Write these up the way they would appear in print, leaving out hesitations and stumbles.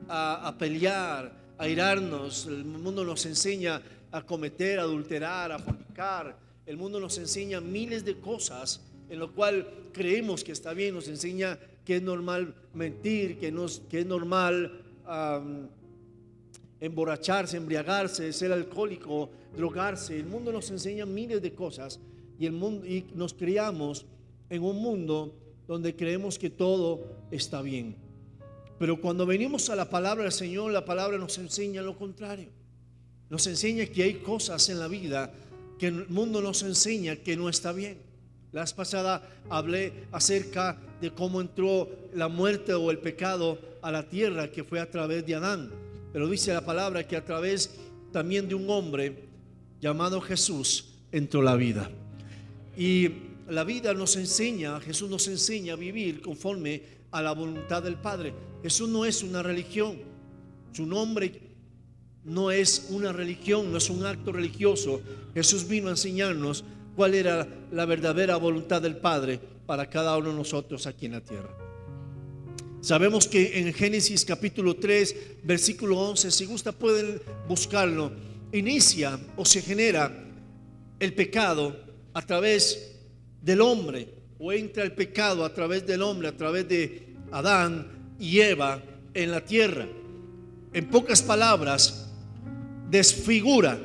a pelear, a irarnos. El mundo nos enseña a cometer, a adulterar, a fornicar. El mundo nos enseña miles de cosas en lo cual creemos que está bien. Nos enseña que es normal mentir, que es normal emborracharse, embriagarse, ser alcohólico, drogarse. El mundo nos enseña miles de cosas y nos criamos en un mundo donde creemos que todo está bien. Pero cuando venimos a la palabra del Señor, la palabra nos enseña lo contrario. Nos enseña que hay cosas en la vida que el mundo nos enseña que no está bien. La vez pasada hablé acerca de cómo entró la muerte o el pecado a la tierra, que fue a través de Adán. Pero dice la palabra que a través también de un hombre llamado Jesús entró la vida. Y la vida nos enseña, Jesús nos enseña a vivir conforme a la voluntad del Padre. Jesús no es una religión. Su nombre no es una religión, no es un acto religioso. Jesús vino a enseñarnos cuál era la verdadera voluntad del Padre para cada uno de nosotros aquí en la tierra. Sabemos que en Génesis capítulo 3 versículo 11, si gusta pueden buscarlo, inicia o se genera el pecado a través del hombre, o entra el pecado a través del hombre, a través de Adán y Eva en la tierra. En pocas palabras, desfigura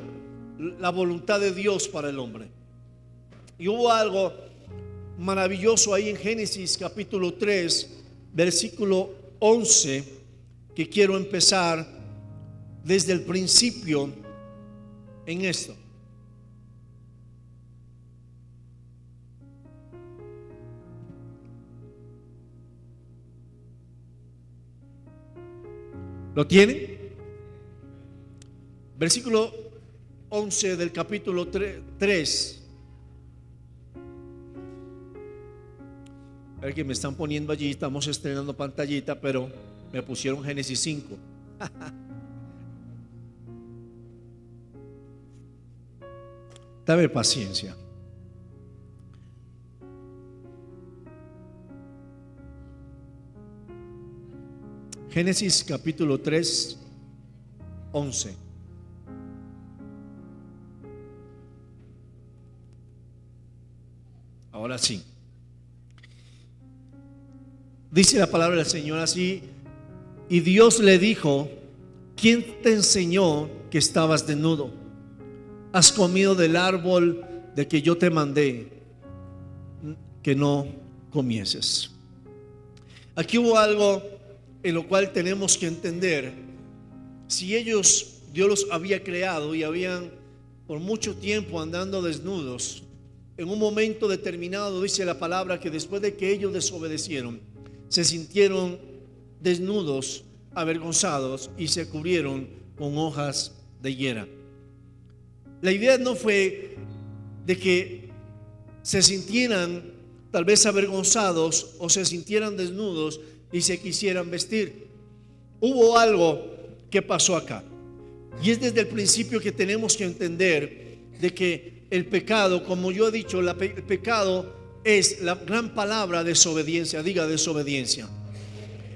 la voluntad de Dios para el hombre. Y hubo algo maravilloso ahí en Génesis capítulo 3 versículo 11, que quiero empezar desde el principio en esto. ¿Lo tienen? Versículo 11 del capítulo 3. A ver, que me están poniendo allí, estamos estrenando pantallita, pero me pusieron Génesis 5. Dame paciencia. Génesis capítulo 3, 11. Ahora sí. Dice la palabra del Señor así: y Dios le dijo: ¿quién te enseñó que estabas desnudo? ¿Has comido del árbol de que yo te mandé que no comieses? Aquí hubo algo en lo cual tenemos que entender. Si Dios los había creado y habían por mucho tiempo andando desnudos, en un momento determinado dice la palabra que después de que ellos desobedecieron, se sintieron desnudos, avergonzados, y se cubrieron con hojas de higuera. La idea no fue de que se sintieran tal vez avergonzados o se sintieran desnudos y se quisieran vestir. Hubo algo que pasó acá, y es desde el principio que tenemos que entender de que el pecado, como yo he dicho, el pecado es la gran palabra desobediencia. Diga desobediencia.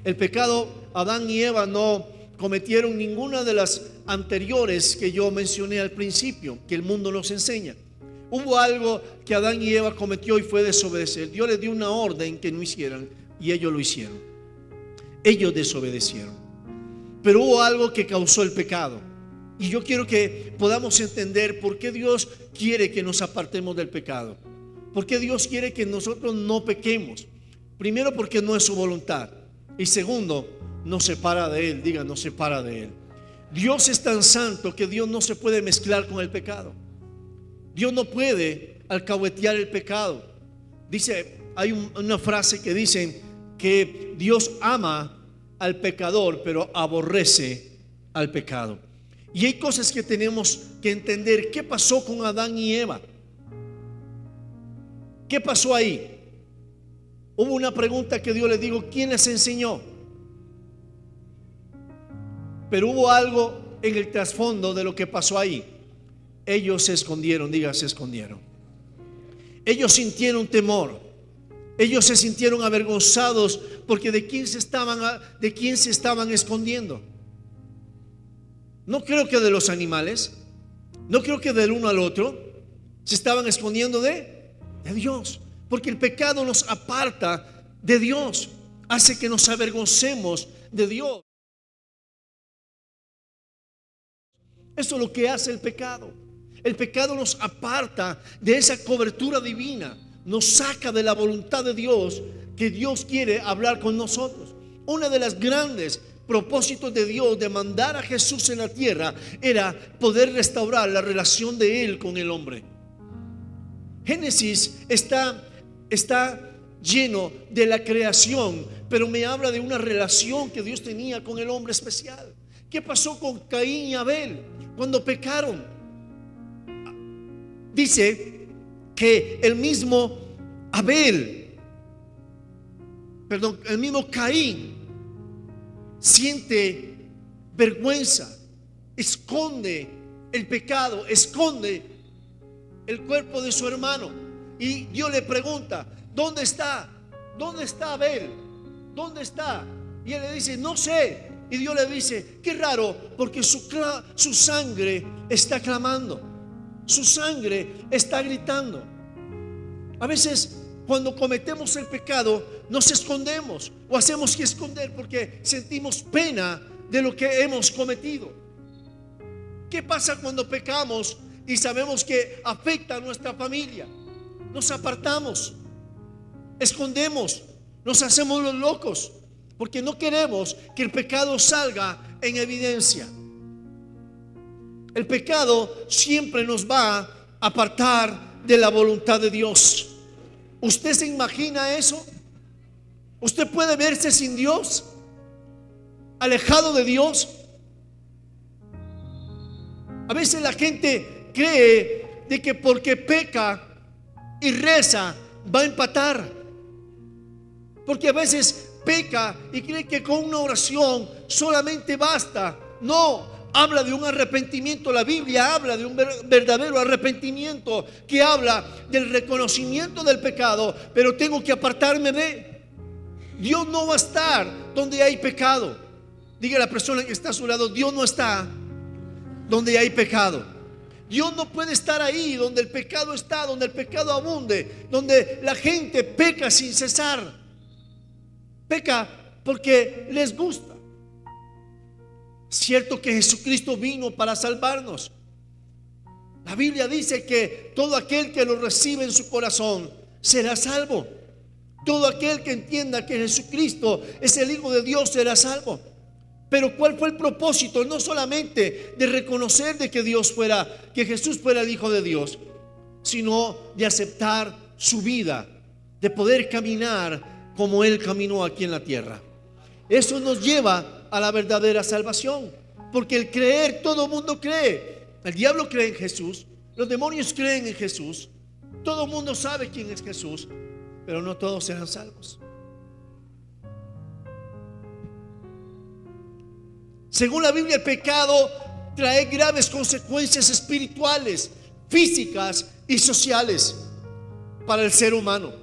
El pecado, Adán y Eva no cometieron ninguna de las anteriores que yo mencioné al principio, que el mundo nos enseña. Hubo algo que Adán y Eva cometió y fue desobedecer. Dios les dio una orden que no hicieran y ellos lo hicieron. Ellos desobedecieron. Pero hubo algo que causó el pecado. Y yo quiero que podamos entender por qué Dios quiere que nos apartemos del pecado. ¿Por qué Dios quiere que nosotros no pequemos? Primero, porque no es su voluntad. Y segundo, nos separa de Él. Diga, nos separa de Él. Dios es tan santo que Dios no se puede mezclar con el pecado. Dios no puede alcahuetear el pecado. Dice, hay una frase que dice que Dios ama al pecador, pero aborrece al pecado. Y hay cosas que tenemos que entender. ¿Qué pasó con Adán y Eva? ¿Qué pasó ahí? Hubo una pregunta que Dios les dijo: ¿quién les enseñó? Pero hubo algo en el trasfondo de lo que pasó ahí. Ellos se escondieron. Diga, se escondieron. Ellos sintieron temor. Ellos se sintieron avergonzados porque de quién se estaban escondiendo. No creo que de los animales, no creo que del uno al otro. Se estaban escondiendo de Dios, porque el pecado nos aparta de Dios, hace que nos avergoncemos de Dios. Eso es lo que hace el pecado. El pecado nos aparta de esa cobertura divina, nos saca de la voluntad de Dios, que Dios quiere hablar con nosotros. Una de las grandes propósitos de Dios de mandar a Jesús en la tierra era poder restaurar la relación de Él con el hombre. Génesis está lleno de la creación, pero me habla de una relación que Dios tenía con el hombre especial. ¿Qué pasó con Caín y Abel cuando pecaron? Dice que el mismo Caín siente vergüenza, esconde el pecado, esconde el cuerpo de su hermano, y Dios le pregunta: ¿dónde está? ¿Dónde está Abel? ¿Dónde está? Y él le dice: no sé. Y Dios le dice: qué raro, porque su sangre está clamando, su sangre está gritando. A veces cuando cometemos el pecado nos escondemos o hacemos que esconder porque sentimos pena de lo que hemos cometido. ¿Qué pasa cuando pecamos y sabemos que afecta a nuestra familia? Nos apartamos, escondemos, nos hacemos los locos, porque no queremos que el pecado salga en evidencia. El pecado siempre nos va a apartar de la voluntad de Dios. ¿Usted se imagina eso? ¿Usted puede verse sin Dios? ¿Alejado de Dios? A veces la gente cree de que porque peca y reza va a empatar, porque a veces peca y cree que con una oración solamente basta. No, habla de un arrepentimiento. La Biblia habla de un verdadero arrepentimiento, que habla del reconocimiento del pecado, pero tengo que apartarme de. Dios no va a estar donde hay pecado. Diga a la persona que está a su lado: Dios no está donde hay pecado. Dios no puede estar ahí donde el pecado está, donde el pecado abunde, donde la gente peca sin cesar. Peca porque les gusta. Cierto que Jesucristo vino para salvarnos. La Biblia dice que todo aquel que lo recibe en su corazón será salvo. Todo aquel que entienda que Jesucristo es el Hijo de Dios será salvo. Pero ¿cuál fue el propósito? No solamente de reconocer de que Jesús fuera el Hijo de Dios, sino de aceptar su vida, de poder caminar como Él caminó aquí en la tierra. Eso nos lleva a la verdadera salvación, porque el creer, todo el mundo cree. El diablo cree en Jesús, los demonios creen en Jesús, todo el mundo sabe quién es Jesús, pero no todos serán salvos. Según la Biblia, el pecado trae graves consecuencias espirituales, físicas y sociales para el ser humano,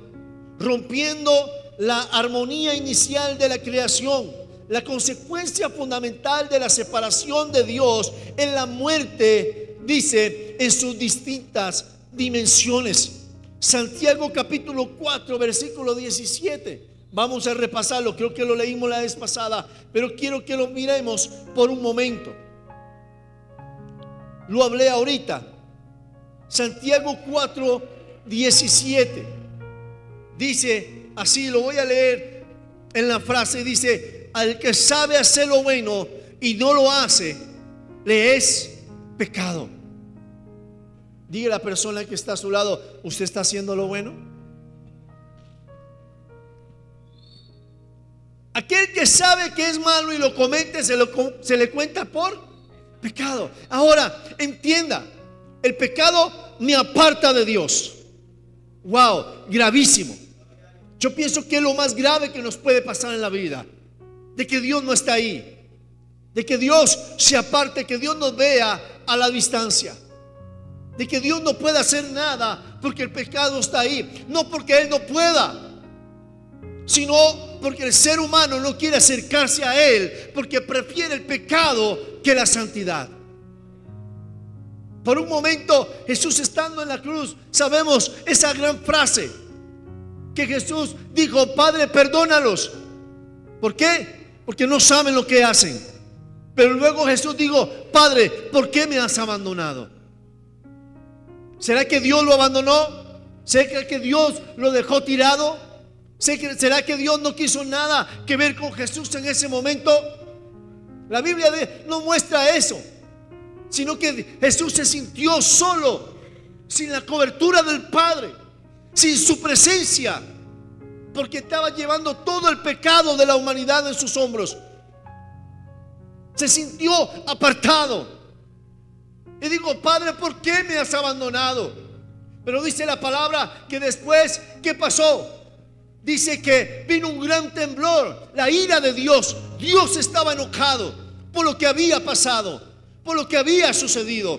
rompiendo la armonía inicial de la creación. La consecuencia fundamental de la separación de Dios es la muerte, dice, en sus distintas dimensiones. Santiago capítulo 4 versículo 17. Vamos a repasarlo, creo que lo leímos la vez pasada, pero quiero que lo miremos por un momento. Lo hablé ahorita. Santiago 4, 17. Dice así, lo voy a leer en la frase, dice: al que sabe hacer lo bueno y no lo hace, le es pecado. Diga a la persona que está a su lado: ¿usted está haciendo lo bueno? Aquel que sabe que es malo y lo comete, se le cuenta por pecado. Ahora, entienda, el pecado me aparta de Dios. Wow, gravísimo. Yo pienso que es lo más grave que nos puede pasar en la vida, de que Dios no está ahí, de que Dios se aparte, que Dios nos vea a la distancia, de que Dios no pueda hacer nada porque el pecado está ahí. No porque Él no pueda, sino porque el ser humano no quiere acercarse a Él, porque prefiere el pecado que la santidad. Por un momento, Jesús estando en la cruz, sabemos esa gran frase que Jesús dijo: Padre, perdónalos. ¿Por qué? Porque no saben lo que hacen. Pero luego Jesús dijo: Padre, ¿por qué me has abandonado? ¿Será que Dios lo abandonó? ¿Será que Dios lo dejó tirado? ¿Será que Dios no quiso nada que ver con Jesús en ese momento? La Biblia no muestra eso, sino que Jesús se sintió solo, sin la cobertura del Padre, sin su presencia, porque estaba llevando todo el pecado de la humanidad en sus hombros. Se sintió apartado y digo: Padre, ¿por qué me has abandonado? Pero dice la palabra que después, ¿qué pasó? Dice que vino un gran temblor, la ira de Dios. Dios estaba enojado por lo que había pasado, por lo que había sucedido.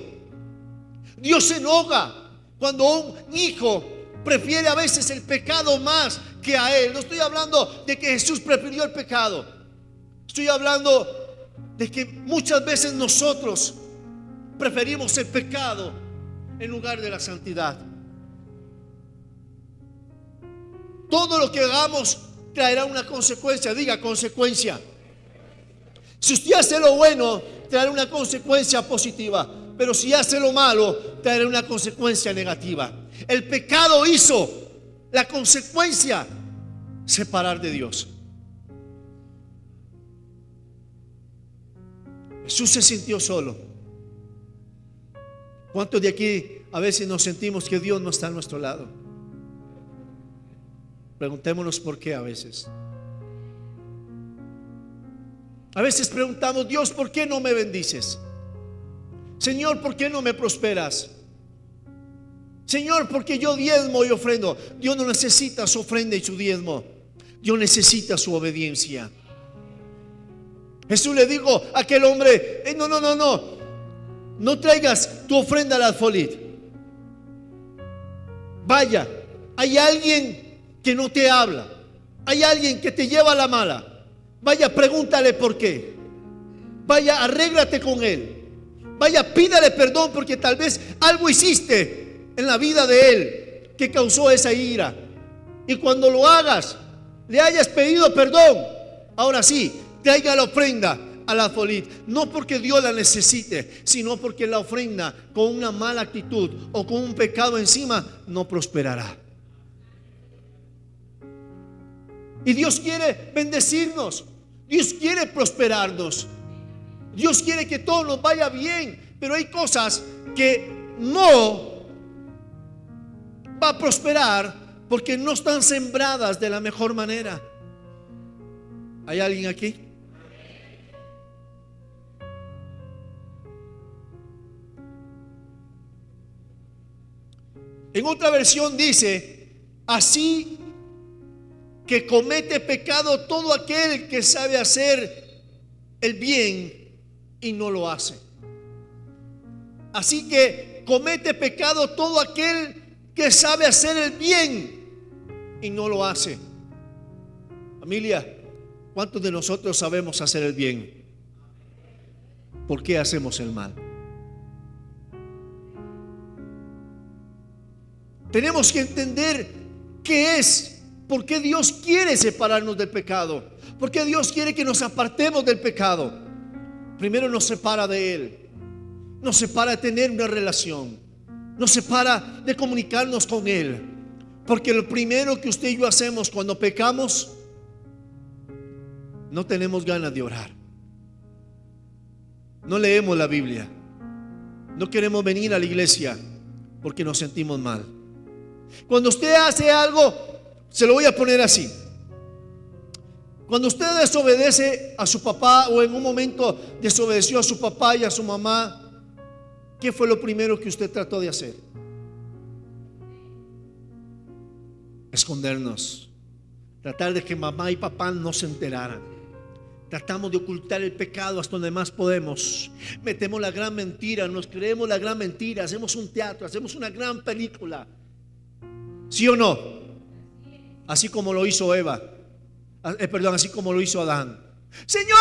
Dios se enoja cuando un hijo prefiere a veces el pecado más que a él. No estoy hablando de que Jesús prefirió el pecado. Estoy hablando de que muchas veces nosotros preferimos el pecado en lugar de la santidad. Todo lo que hagamos traerá una consecuencia. Diga: consecuencia. Si usted hace lo bueno, traerá una consecuencia positiva. Pero si hace lo malo, traerá una consecuencia negativa. El pecado hizo la consecuencia: separar de Dios. Jesús se sintió solo. ¿Cuántos de aquí a veces nos sentimos que Dios no está a nuestro lado? Preguntémonos por qué a veces. A veces preguntamos: Dios, ¿por qué no me bendices? Señor, ¿por qué no me prosperas? Señor, ¿por qué yo diezmo y ofrendo? Dios no necesita su ofrenda y su diezmo. Dios necesita su obediencia. Jesús le dijo a aquel hombre: no traigas tu ofrenda al alfolí. Vaya, hay alguien que no te habla, hay alguien que te lleva a la mala. Vaya, pregúntale por qué. Vaya, arréglate con él. Vaya, pídale perdón, porque tal vez algo hiciste en la vida de él que causó esa ira. Y cuando lo hagas, le hayas pedido perdón, ahora sí, traiga la ofrenda al alfolí. No porque Dios la necesite, sino porque la ofrenda con una mala actitud o con un pecado encima no prosperará. Y Dios quiere bendecirnos, Dios quiere prosperarnos, Dios quiere que todo nos vaya bien. Pero hay cosas que no va a prosperar porque no están sembradas de la mejor manera. ¿Hay alguien aquí? En otra versión dice: así que comete pecado todo aquel que sabe hacer el bien y no lo hace. Así que comete pecado todo aquel que sabe hacer el bien y no lo hace. Familia, ¿cuántos de nosotros sabemos hacer el bien? ¿Por qué hacemos el mal? Tenemos que entender qué es. ¿Por qué Dios quiere separarnos del pecado? ¿Por qué Dios quiere que nos apartemos del pecado? Primero nos separa de Él, nos separa de tener una relación, nos separa de comunicarnos con Él. Porque lo primero que usted y yo hacemos cuando pecamos, no tenemos ganas de orar, no leemos la Biblia, no queremos venir a la iglesia porque nos sentimos mal. Cuando usted hace algo, se lo voy a poner así: cuando usted desobedece a su papá, o en un momento desobedeció a su papá y a su mamá, ¿qué fue lo primero que usted trató de hacer? Escondernos, tratar de que mamá y papá no se enteraran. Tratamos de ocultar el pecado hasta donde más podemos. Metemos la gran mentira, nos creemos la gran mentira, hacemos un teatro, hacemos una gran película. ¿Sí o no? Así como lo hizo Eva, así como lo hizo Adán. Señor,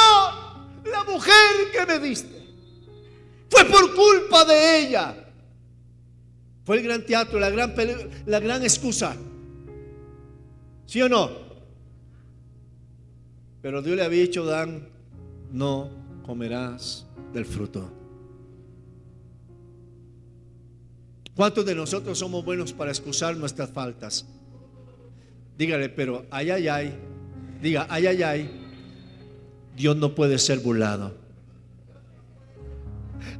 la mujer que me diste, Fue por culpa de ella. Fue el gran teatro, la gran excusa. ¿Sí o no? Pero Dios le había dicho a Adán: no comerás del fruto. ¿Cuántos de nosotros somos buenos para excusar nuestras faltas? Dígale, pero ay, ay, ay. Diga, ay, ay, ay. Dios no puede ser burlado.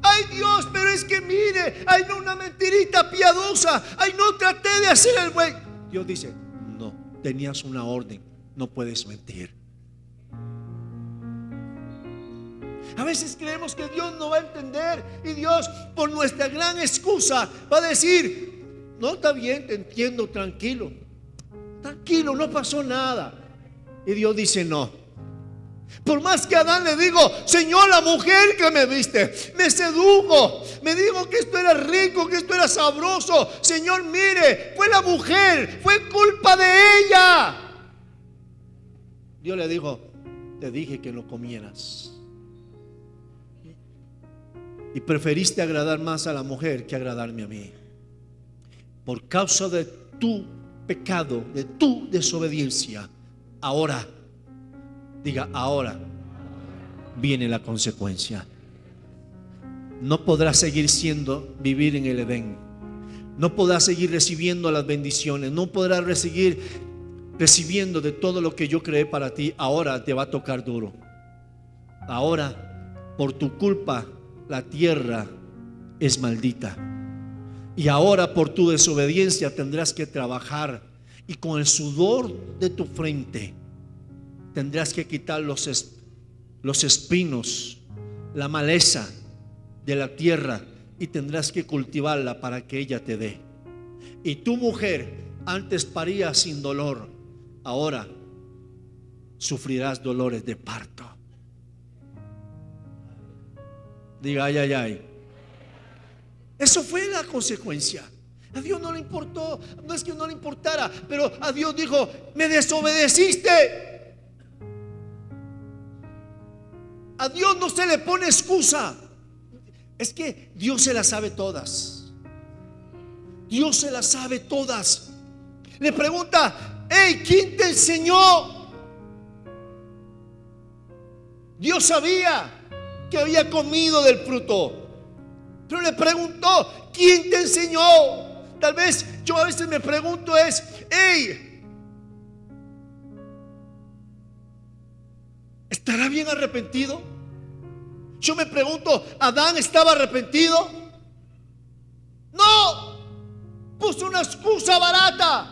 Ay, Dios, pero es que mire, hay una mentirita piadosa. Ay, no traté de hacer el buen. Dios dice: no, tenías una orden, no puedes mentir. A veces creemos que Dios no va a entender, y Dios, por nuestra gran excusa, va a decir: no, está bien, te entiendo, tranquilo, tranquilo, no pasó nada. Y Dios dice: no. Por más que a Adán le digo: Señor, la mujer que me viste me sedujo, me dijo que esto era rico, que esto era sabroso. Señor, mire, fue la mujer, fue culpa de ella. Dios le dijo: te dije que no comieras, y preferiste agradar más a la mujer que agradarme a mí. Por causa de tu pecado, de tu desobediencia, ahora, diga, ahora viene la consecuencia. No podrás seguir vivir en el Edén. No podrás seguir recibiendo las bendiciones. No podrás seguir recibiendo de todo lo que yo creé para ti. Ahora te va a tocar duro. Ahora, por tu culpa, la tierra es maldita. Y ahora, por tu desobediencia, tendrás que trabajar, y con el sudor de tu frente tendrás que quitar los espinos, la maleza de la tierra, y tendrás que cultivarla para que ella te dé. Y tu mujer antes paría sin dolor, ahora sufrirás dolores de parto. Diga, ay, ay, ay. Eso fue la consecuencia. A Dios no le importó, no es que no le importara, pero a Dios dijo: me desobedeciste. A Dios no se le pone excusa. Es que Dios se las sabe todas. Dios se las sabe todas. Le pregunta: hey, ¿quién te enseñó? Dios sabía que había comido del fruto, pero le preguntó: ¿quién te enseñó? Tal vez yo a veces me pregunto hey, ¿estará bien arrepentido? Yo me pregunto: ¿Adán estaba arrepentido? No, puso una excusa barata.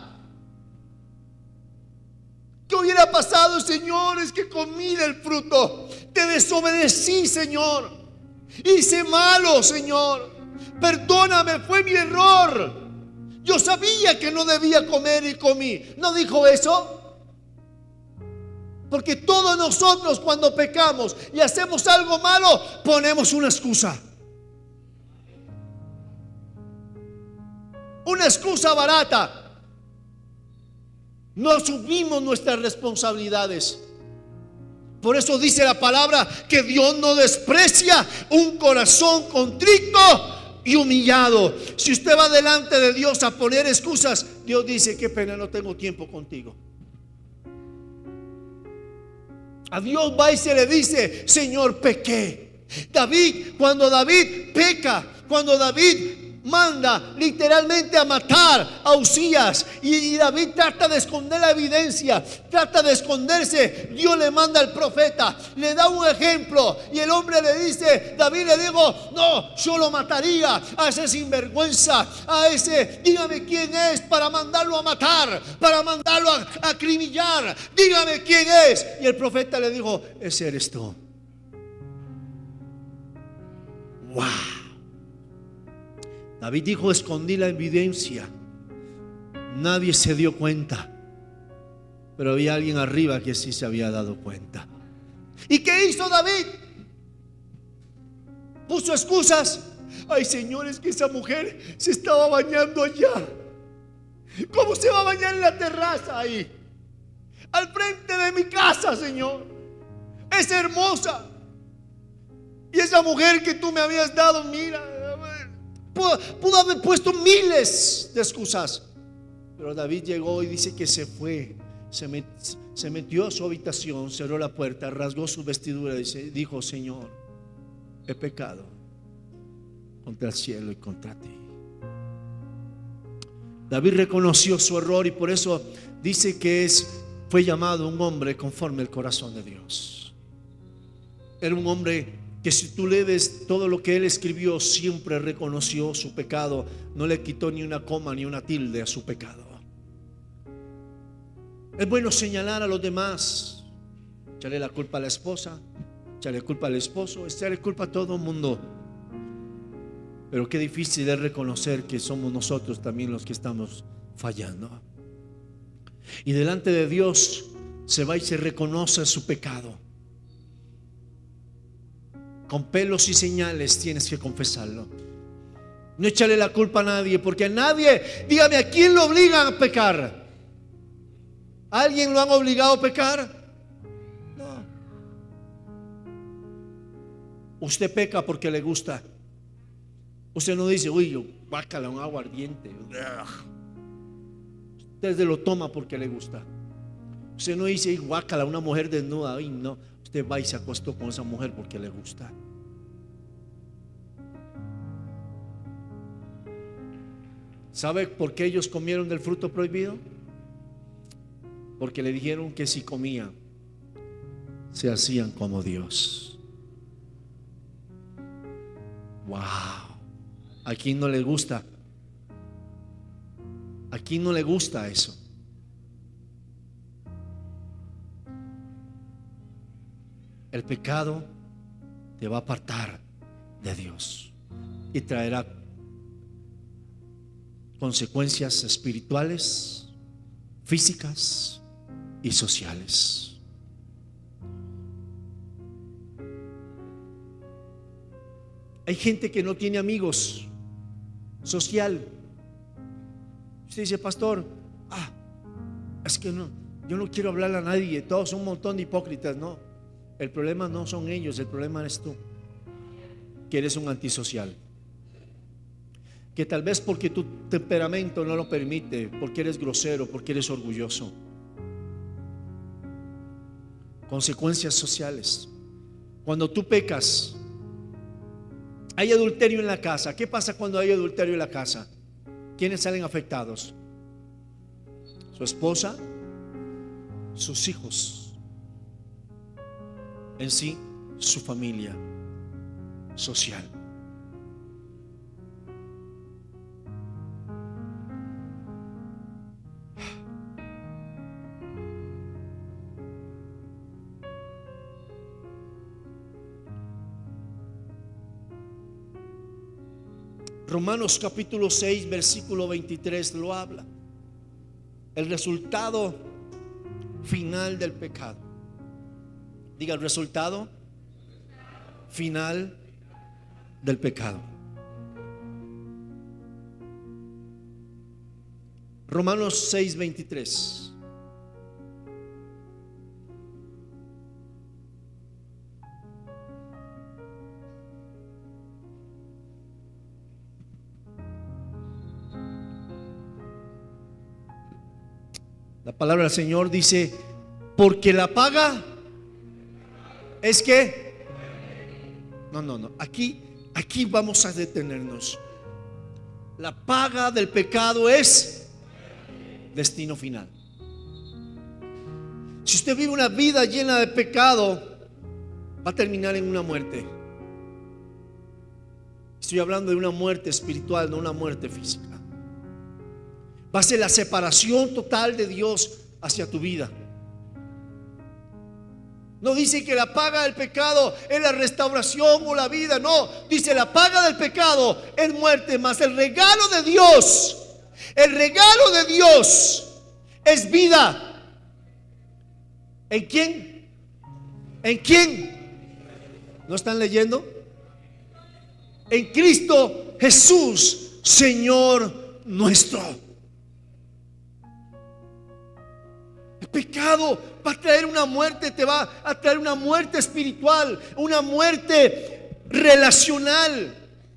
¿Qué hubiera pasado? Señor, es que comí del fruto, te desobedecí, Señor, hice malo, Señor, perdóname, fue mi error, yo sabía que no debía comer y comí. ¿No dijo eso? Porque todos nosotros, cuando pecamos y hacemos algo malo, ponemos una excusa. Una excusa barata. No asumimos nuestras responsabilidades. Por eso dice la palabra que Dios no desprecia un corazón contrito y humillado. Si usted va delante de Dios a poner excusas, Dios dice: qué pena, no tengo tiempo contigo. A Dios va y se le dice: Señor, pequé. Cuando David peca, cuando David manda literalmente a matar a Usías, y David trata de esconder la evidencia, trata de esconderse, Dios le manda al profeta, le da un ejemplo, y el hombre le dice: David le dijo: no, yo lo mataría a ese sinvergüenza, a ese, dígame quién es para mandarlo a matar, para mandarlo a acribillar, dígame quién es. Y el profeta le dijo: ese eres tú. Wow. David dijo: escondí la evidencia, nadie se dio cuenta, pero había alguien arriba que sí se había dado cuenta. ¿Y qué hizo David? Puso excusas. Ay, Señor, es que esa mujer se estaba bañando allá. ¿Cómo se va a bañar en la terraza ahí? Al frente de mi casa, Señor. Es hermosa. Y esa mujer que tú me habías dado, mira, pudo haber puesto miles de excusas. Pero David llegó y dice que se fue, se metió a su habitación, cerró la puerta, rasgó su vestidura y dijo: Señor, he pecado contra el cielo y contra ti. David reconoció su error y por eso dice que fue llamado un hombre conforme al corazón de Dios. Era un hombre que, si tú lees todo lo que él escribió, siempre reconoció su pecado, no le quitó ni una coma ni una tilde a su pecado. Es bueno señalar a los demás, echarle la culpa a la esposa, echarle culpa al esposo, echarle culpa a todo el mundo. Pero qué difícil es reconocer que somos nosotros también los que estamos fallando. Y delante de Dios se va y se reconoce su pecado. Con pelos y señales tienes que confesarlo. No echarle la culpa a nadie, porque a nadie, dígame, ¿a quién lo obligan a pecar? ¿A alguien lo han obligado a pecar? No. Usted peca porque le gusta. Usted no dice: uy, yo guácala, un aguardiente. Usted se lo toma porque le gusta. Usted no dice: guácala, una mujer desnuda. Ay, no. Usted va y se acostó con esa mujer porque le gusta. ¿Sabe por qué ellos comieron del fruto prohibido? Porque le dijeron que si comían se hacían como Dios. Wow. ¿A quién no le gusta? ¿A quién no le gusta eso? El pecado te va a apartar de Dios y traerá consecuencias espirituales, físicas y sociales. Hay gente que no tiene amigos social. Usted dice: pastor, es que no, yo no quiero hablarle a nadie, todos son un montón de hipócritas. No, el problema no son ellos, el problema eres tú, que eres un antisocial, que tal vez porque tu temperamento no lo permite, porque eres grosero, porque eres orgulloso. Consecuencias sociales. Cuando tú pecas, hay adulterio en la casa. ¿Qué pasa cuando hay adulterio en la casa? ¿Quiénes salen afectados? Su esposa, sus hijos, en sí, su familia social. Romanos capítulo 6 versículo 23 lo habla. El resultado final del pecado. Diga: el resultado final del pecado. Romanos 6, 23. La palabra del Señor dice: porque la paga es que no. Aquí vamos a detenernos. La paga del pecado es destino final. Si usted vive una vida llena de pecado, va a terminar en una muerte. Estoy hablando de una muerte espiritual, no una muerte física. Va a ser la separación total de Dios hacia tu vida. No dice que la paga del pecado es la restauración o la vida. No, dice: la paga del pecado es muerte, mas el regalo de Dios, es vida. ¿En quién? ¿En quién? ¿No están leyendo? En Cristo Jesús, Señor nuestro. El pecado va a traer una muerte, te va a traer una muerte espiritual, una muerte relacional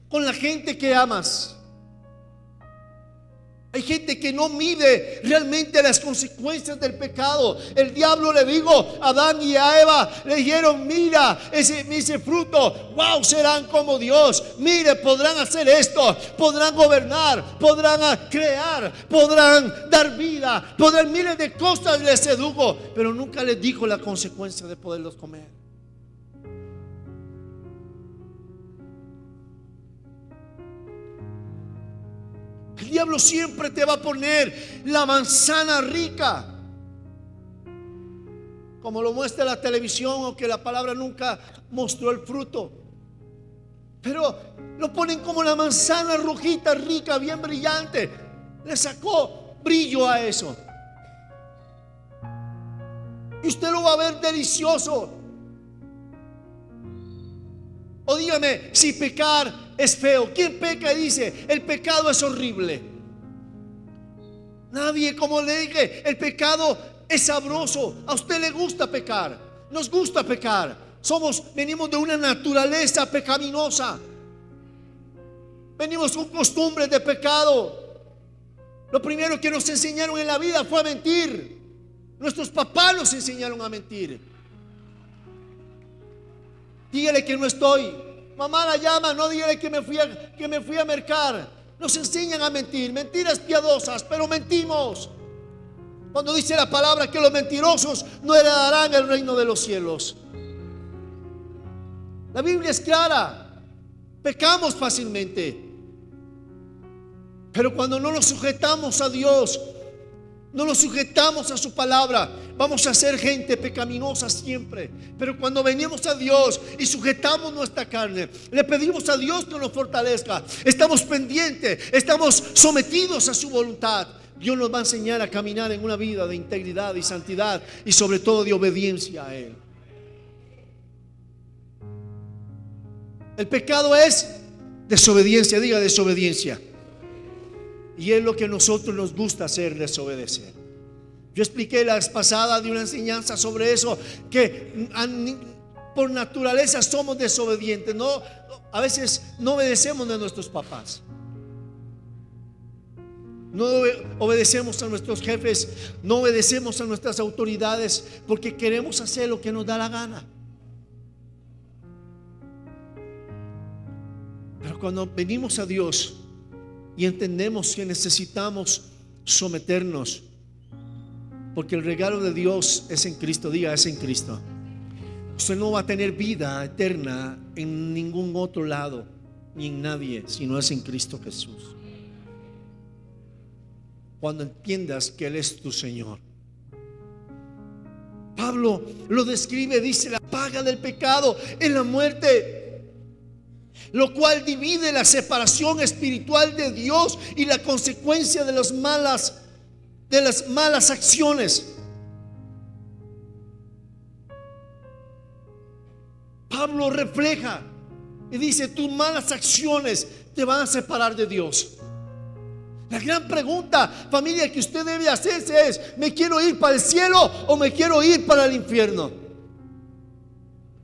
con la gente que amas. Hay gente que no mide realmente las consecuencias del pecado. El diablo le dijo a Adán y a Eva, le dijeron: mira ese fruto, wow, serán como Dios. Mire, podrán hacer esto, podrán gobernar, podrán crear, podrán dar vida, podrán miles de cosas les sedujo, pero nunca les dijo la consecuencia de poderlos comer. El diablo siempre te va a poner la manzana rica, como lo muestra la televisión, o que la palabra nunca mostró el fruto, pero lo ponen como la manzana rojita, rica, bien brillante. Le sacó brillo a eso y usted lo va a ver delicioso. O dígame si pecar es feo. ¿Quién peca y dice el pecado es horrible? Nadie. Como le dije, el pecado es sabroso. A usted le gusta pecar, nos gusta pecar. Venimos de una naturaleza pecaminosa, venimos con costumbres de pecado. Lo primero que nos enseñaron en la vida fue a mentir. Nuestros papás nos enseñaron a mentir. Dígale que no estoy. Mamá la llama, no dígale que me fui a mercar. Nos enseñan a mentir, mentiras piadosas, pero mentimos. Cuando dice la palabra que los mentirosos no heredarán el reino de los cielos. La Biblia es clara. Pecamos fácilmente, pero cuando no nos sujetamos a Dios, no nos sujetamos a su palabra, vamos a ser gente pecaminosa siempre. Pero cuando venimos a Dios y sujetamos nuestra carne, le pedimos a Dios que nos fortalezca, estamos pendientes, estamos sometidos a su voluntad, Dios nos va a enseñar a caminar en una vida de integridad y santidad, y sobre todo de obediencia a Él. El pecado es desobediencia. Diga desobediencia. Y es lo que a nosotros nos gusta hacer, desobedecer. Yo expliqué la vez pasada de una enseñanza sobre eso, que por naturaleza somos desobedientes. A veces no obedecemos a nuestros papás, no obedecemos a nuestros jefes, no obedecemos a nuestras autoridades, porque queremos hacer lo que nos da la gana. Pero cuando venimos a Dios y entendemos que necesitamos someternos, porque el regalo de Dios es en Cristo. Diga, es en Cristo. Usted no va a tener vida eterna en ningún otro lado, ni en nadie, sino es en Cristo Jesús. Cuando entiendas que Él es tu Señor. Pablo lo describe, dice: la paga del pecado es la muerte, lo cual divide la separación espiritual de Dios y la consecuencia de las malas acciones. Pablo refleja y dice: tus malas acciones te van a separar de Dios. La gran pregunta, familia, que usted debe hacerse es: ¿me quiero ir para el cielo o me quiero ir para el infierno?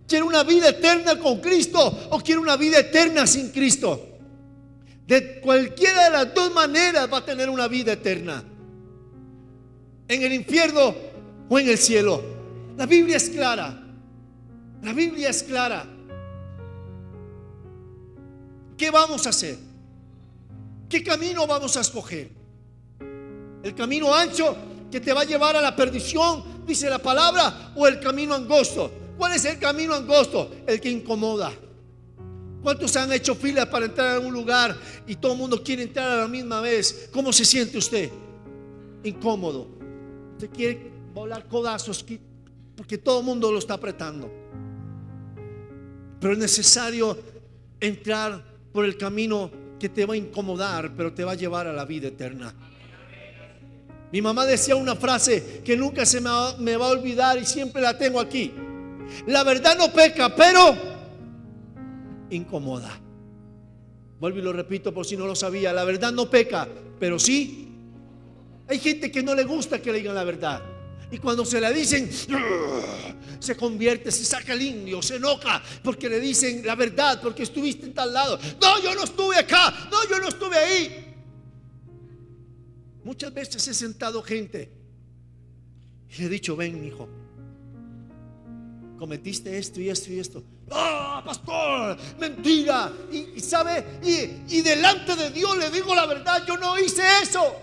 ¿Quiero una vida eterna con Cristo o quiero una vida eterna sin Cristo? De cualquiera de las dos maneras va a tener una vida eterna, en el infierno o en el cielo. La Biblia es clara. La Biblia es clara. ¿Qué vamos a hacer? ¿Qué camino vamos a escoger? ¿El camino ancho que te va a llevar a la perdición, dice la palabra, o el camino angosto? ¿Cuál es el camino angosto? El que incomoda. ¿Cuántos han hecho fila para entrar a un lugar y todo el mundo quiere entrar a la misma vez? ¿Cómo se siente usted? Incómodo. Usted quiere volar codazos porque todo el mundo lo está apretando. Pero es necesario entrar por el camino que te va a incomodar, pero te va a llevar a la vida eterna. Mi mamá decía una frase que nunca se me va a olvidar y siempre la tengo aquí: la verdad no peca, pero incomoda. Vuelvo y lo repito por si no lo sabía: la verdad no peca, pero sí. Hay gente que no le gusta que le digan la verdad. Y cuando se la dicen, se convierte, se saca el indio, se enoja porque le dicen la verdad, porque estuviste en tal lado. No, yo no estuve acá, no, yo no estuve ahí. Muchas veces he sentado gente y le he dicho: ven, hijo, cometiste esto y esto y esto. ¡Ah, pastor! Mentira. Y sabe, y delante de Dios le digo la verdad: yo no hice eso.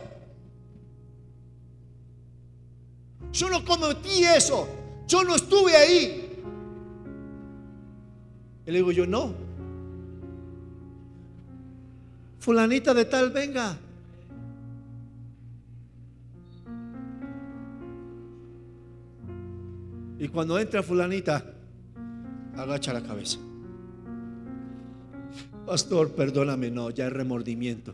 Yo no cometí eso. Yo no estuve ahí. Y le digo yo: no. Fulanita de tal, venga. Y cuando entra fulanita, agacha la cabeza. Pastor, perdóname. No, ya es remordimiento.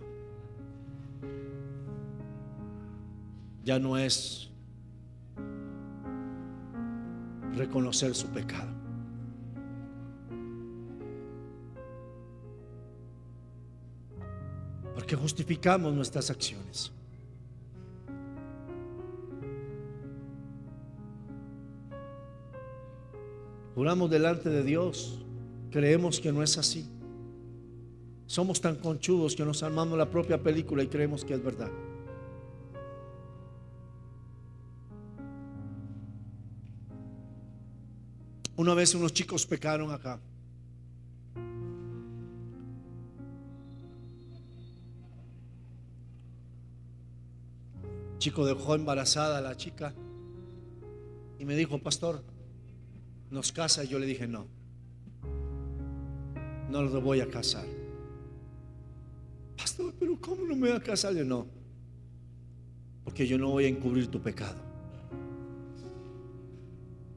Ya no es reconocer su pecado. Porque justificamos nuestras acciones. Juramos delante de Dios, creemos que no es así. Somos tan conchudos que nos armamos la propia película y creemos que es verdad. Una vez unos chicos pecaron acá. El chico dejó embarazada a la chica y me dijo: pastor, ¿nos casa? Y yo le dije: no, no lo voy a casar. Pastor, pero ¿cómo no me voy a casar? Yo: no, porque yo no voy a encubrir tu pecado.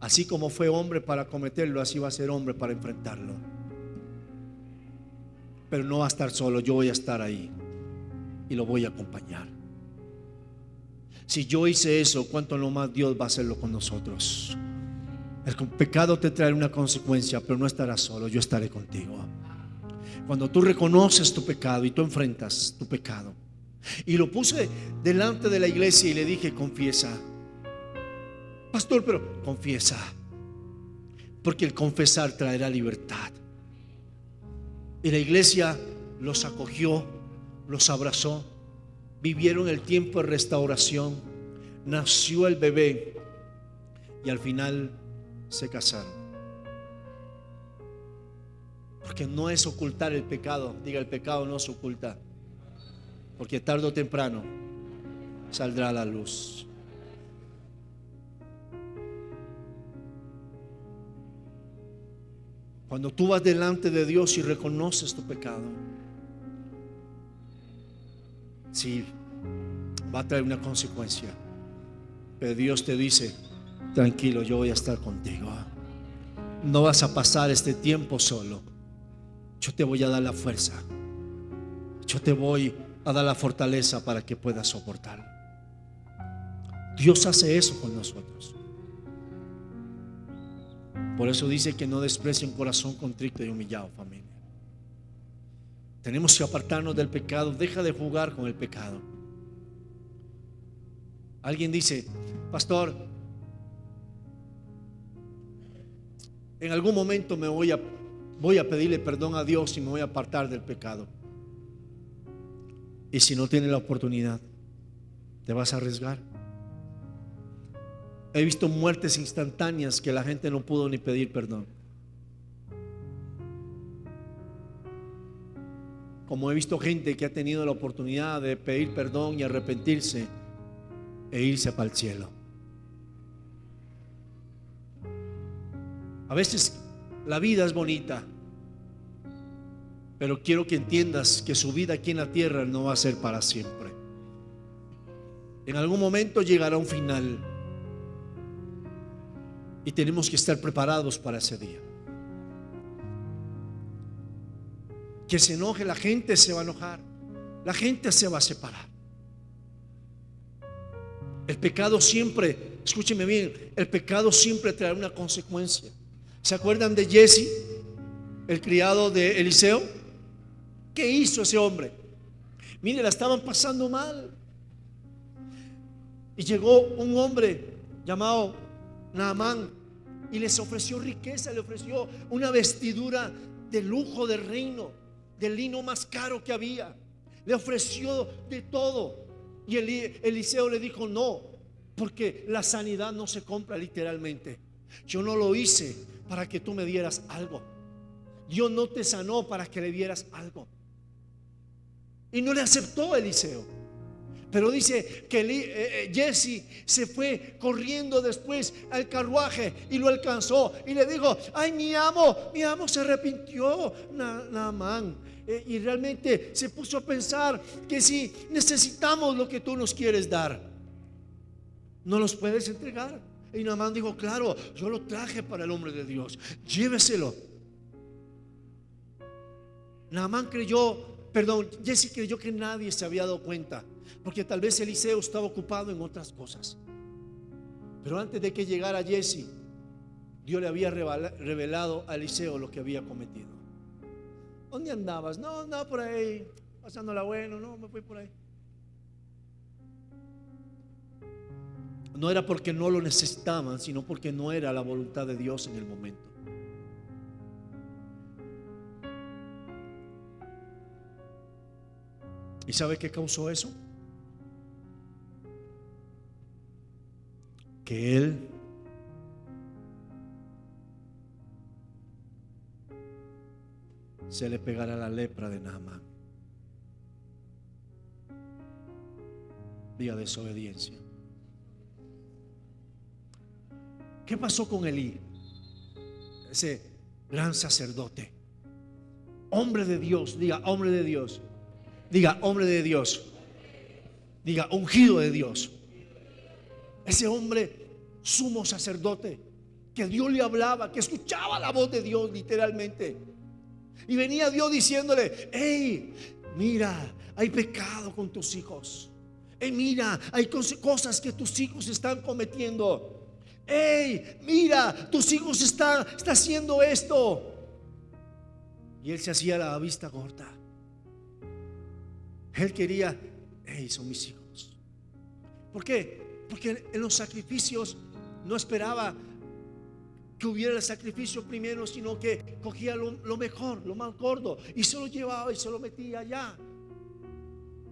Así como fue hombre para cometerlo, así va a ser hombre para enfrentarlo. Pero no va a estar solo, yo voy a estar ahí y lo voy a acompañar. Si yo hice eso, ¿cuánto no más Dios va a hacerlo con nosotros? El pecado te traerá una consecuencia, pero no estarás solo, yo estaré contigo. Cuando tú reconoces tu pecado y tú enfrentas tu pecado. Y lo puse delante de la iglesia y le dije: confiesa. Pastor, pero confiesa, porque el confesar traerá libertad. Y la iglesia los acogió, los abrazó, vivieron el tiempo de restauración, nació el bebé y al final se casaron. Porque no es ocultar el pecado. Diga: el pecado no se oculta, porque tarde o temprano saldrá a la luz. Cuando tú vas delante de Dios y reconoces tu pecado, sí, va a traer una consecuencia, pero Dios te dice: tranquilo, yo voy a estar contigo. No vas a pasar este tiempo solo. Yo te voy a dar la fuerza. Yo te voy a dar la fortaleza para que puedas soportar. Dios hace eso con nosotros. Por eso dice que no desprecie un corazón contrito y humillado, familia. Tenemos que apartarnos del pecado. Deja de jugar con el pecado. Alguien dice: pastor, en algún momento voy a pedirle perdón a Dios y me voy a apartar del pecado. Y si no tienes la oportunidad, ¿te vas a arriesgar? He visto muertes instantáneas que la gente no pudo ni pedir perdón. Como he visto gente que ha tenido la oportunidad de pedir perdón y arrepentirse e irse para el cielo. A veces la vida es bonita, pero quiero que entiendas que su vida aquí en la tierra no va a ser para siempre. En algún momento llegará un final y tenemos que estar preparados para ese día. Que se enoje la gente, se va a enojar. La gente se va a separar. El pecado siempre, escúcheme bien, el pecado siempre traerá una consecuencia. ¿Se acuerdan de Jesse, el criado de Eliseo? ¿Qué hizo ese hombre? Mire, la estaban pasando mal. Y llegó un hombre llamado Naamán, y les ofreció riqueza, le ofreció una vestidura de lujo del reino, del lino más caro que había. Le ofreció de todo. Y Eliseo le dijo: no, porque la sanidad no se compra literalmente. Yo no lo hice para que tú me dieras algo. Dios no te sanó para que le dieras algo. Y no le aceptó Eliseo. Pero dice que Jesse se fue corriendo después al carruaje y lo alcanzó y le dijo: ay, mi amo se arrepintió, Naamán. Y realmente se puso a pensar que si necesitamos lo que tú nos quieres dar, ¿no los puedes entregar? Y Naamán dijo: claro, yo lo traje para el hombre de Dios, lléveselo. Jesse creyó que nadie se había dado cuenta, porque tal vez Eliseo estaba ocupado en otras cosas. Pero antes de que llegara Jesse, Dios le había revelado a Eliseo lo que había cometido. ¿Dónde andabas? No, andaba por ahí pasándola bueno. No, me fui por ahí. No era porque no lo necesitaban, sino porque no era la voluntad de Dios en el momento. ¿Y sabe qué causó eso? Que él se le pegara la lepra de Naamán. Día de desobediencia. ¿Qué pasó con Elí? Ese gran sacerdote, hombre de Dios. Diga: hombre de Dios. Diga: hombre de Dios. Diga: ungido de Dios. Ese hombre, sumo sacerdote, que Dios le hablaba, que escuchaba la voz de Dios literalmente. Y venía Dios diciéndole: hey, mira, hay pecado con tus hijos. Hey, mira, hay cosas que tus hijos están cometiendo. Hey, mira, tus hijos están haciendo esto. Y él se hacía la vista corta. Él quería: hey, son mis hijos. ¿Por qué? Porque en los sacrificios no esperaba que hubiera el sacrificio primero, sino que cogía lo mejor, lo más gordo, y se lo llevaba y se lo metía allá.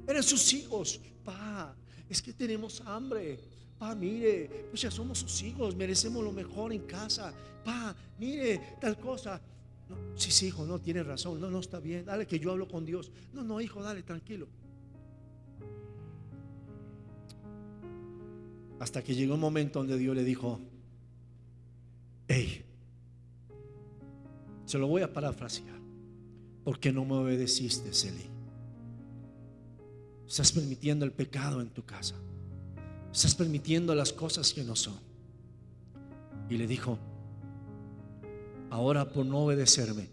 Eran sus hijos. Pa, es que tenemos hambre. Pa, mire, pues ya somos sus hijos, merecemos lo mejor en casa. Pa, mire, tal cosa. No, sí, hijo, no, tiene razón. No, está bien, dale, que yo hablo con Dios. No, hijo, dale, tranquilo. Hasta que llegó un momento donde Dios le dijo: hey, se lo voy a parafrasear: ¿por qué no me obedeciste, Elí? Estás permitiendo el pecado en tu casa, estás permitiendo las cosas que no son. Y le dijo: ahora, por no obedecerme,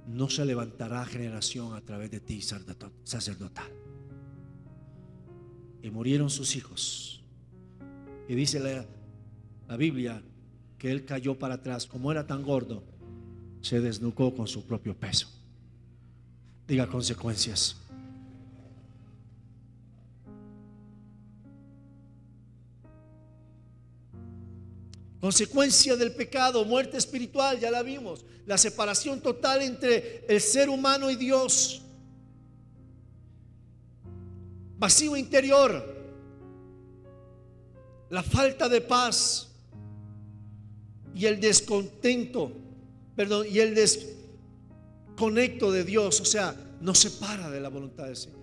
no se levantará generación a través de ti sacerdotal. Y murieron sus hijos. Y dice la Biblia que él cayó para atrás. Como era tan gordo, se desnucó con su propio peso. Diga: consecuencias. Consecuencia del pecado: muerte espiritual, ya la vimos. La separación total entre el ser humano y Dios. Vacío interior. La falta de paz y el descontento, y el desconecto de Dios. O sea, nos separa de la voluntad del Señor.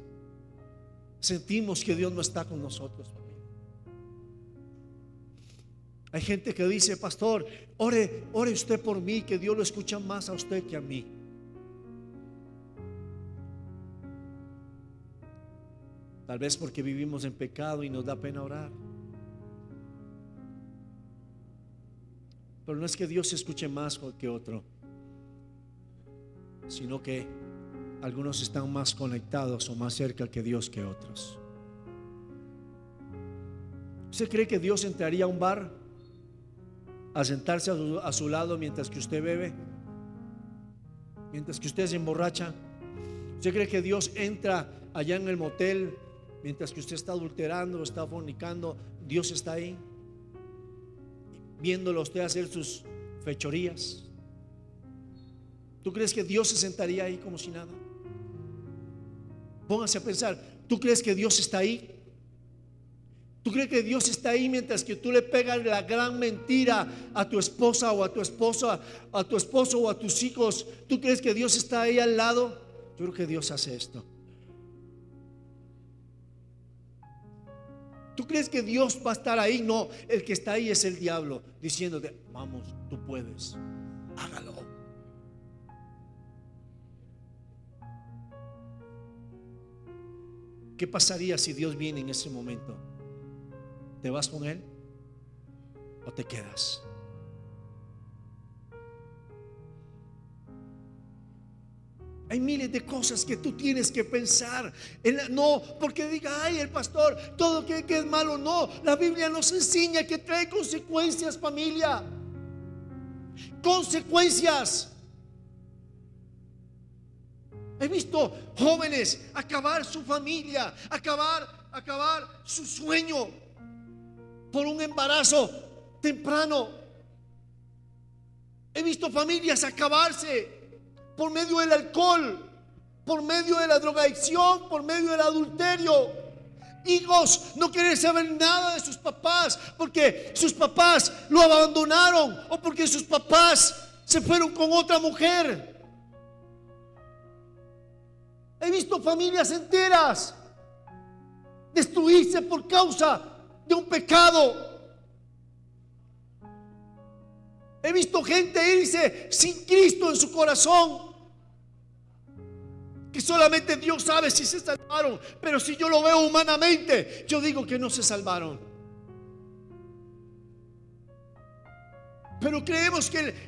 Sentimos que Dios no está con nosotros. Hay gente que dice: pastor, ore usted por mí, que Dios lo escucha más a usted que a mí. Tal vez porque vivimos en pecado y nos da pena orar. Pero no es que Dios escuche más que otro, sino que algunos están más conectados o más cerca que Dios que otros. ¿Usted cree que Dios entraría a un bar a sentarse a su lado mientras que usted bebe? Mientras que usted se emborracha. ¿Usted cree que Dios entra allá en el motel mientras que usted está adulterando o está fornicando? Dios está ahí viéndolo a usted hacer sus fechorías. ¿Tú crees que Dios se sentaría ahí como si nada? Póngase a pensar, ¿tú crees que Dios está ahí? ¿Tú crees que Dios está ahí mientras que tú le pegas la gran mentira a tu esposa o a tu esposa, a tu esposo o a tus hijos? ¿Tú crees que Dios está ahí al lado? Yo creo que Dios hace esto. ¿Tú crees que Dios va a estar ahí? No, el que está ahí es el diablo diciéndote: vamos, tú puedes, hágalo. ¿Qué pasaría si Dios viene en ese momento? ¿Te vas con Él o te quedas? Hay miles de cosas que tú tienes que pensar. No porque diga: ay, el pastor, todo que es malo. No, la Biblia nos enseña que trae consecuencias, familia. Consecuencias. He visto jóvenes acabar su familia, acabar su sueño por un embarazo temprano. He visto familias acabarse por medio del alcohol, por medio de la drogadicción, por medio del adulterio. Hijos no quieren saber nada de sus papás porque sus papás lo abandonaron o porque sus papás se fueron con otra mujer. He visto familias enteras destruirse por causa de un pecado. He visto gente irse sin Cristo en su corazón, que solamente Dios sabe si se salvaron. Pero si yo lo veo humanamente, yo digo que no se salvaron. Pero creemos que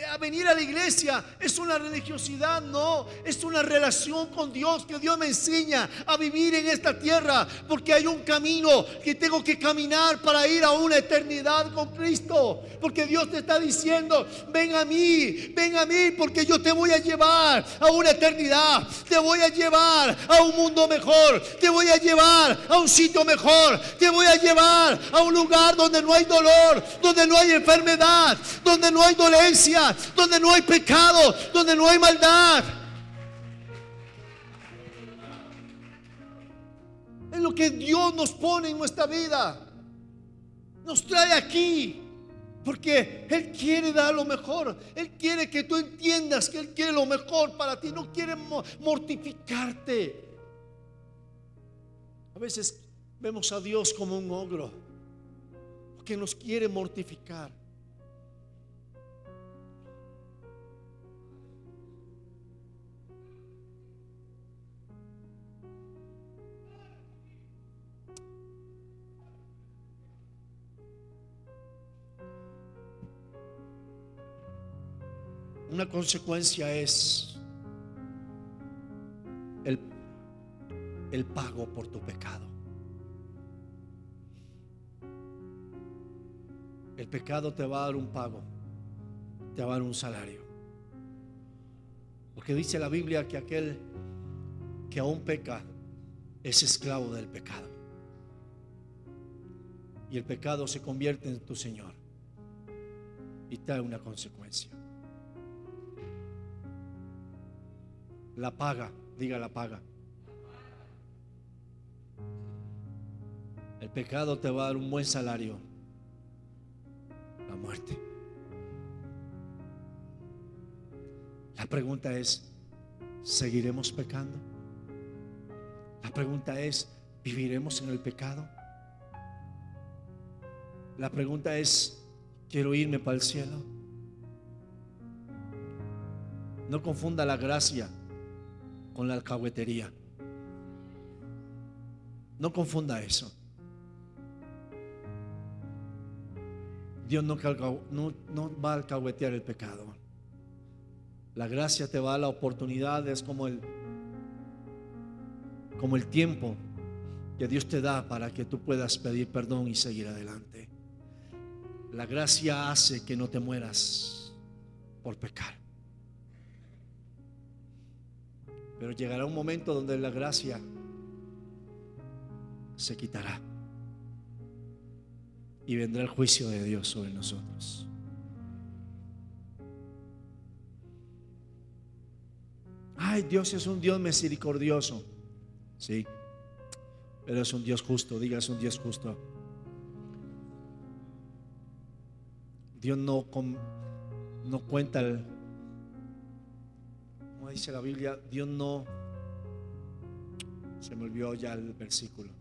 a venir a la iglesia es una religiosidad. No, es una relación con Dios, que Dios me enseña a vivir en esta tierra, porque hay un camino que tengo que caminar para ir a una eternidad con Cristo. Porque Dios te está diciendo: ven a mí, porque yo te voy a llevar a una eternidad, te voy a llevar a un mundo mejor, te voy a llevar a un sitio mejor, te voy a llevar a un lugar donde no hay dolor, donde no hay enfermedad, donde no hay dolencia, donde no hay pecado, donde no hay maldad. Es lo que Dios nos pone en nuestra vida. Nos trae aquí porque Él quiere dar lo mejor. Él quiere que tú entiendas que Él quiere lo mejor para ti. No quiere mortificarte. A veces vemos a Dios como un ogro que nos quiere mortificar. Una consecuencia es el pago por tu pecado. El pecado te va a dar un pago, te va a dar un salario. Porque dice la Biblia que aquel que aún peca es esclavo del pecado, y el pecado se convierte en tu Señor y trae una consecuencia. La paga, diga la paga. El pecado te va a dar un buen salario: la muerte. La pregunta es: ¿seguiremos pecando? La pregunta es: ¿viviremos en el pecado? La pregunta es: ¿quiero irme para el cielo? No confunda la gracia con la alcahuetería. No confunda eso. Dios no va a alcahuetear el pecado. La gracia te va a dar la oportunidad. Es como el tiempo que Dios te da para que tú puedas pedir perdón y seguir adelante. La gracia hace que no te mueras por pecar. Pero llegará un momento donde la gracia se quitará y vendrá el juicio de Dios sobre nosotros. Ay, Dios es un Dios misericordioso. Sí, pero es un Dios justo. Diga, es un Dios justo. Dios no cuenta como dice la Biblia, Dios no, se me olvidó ya el versículo.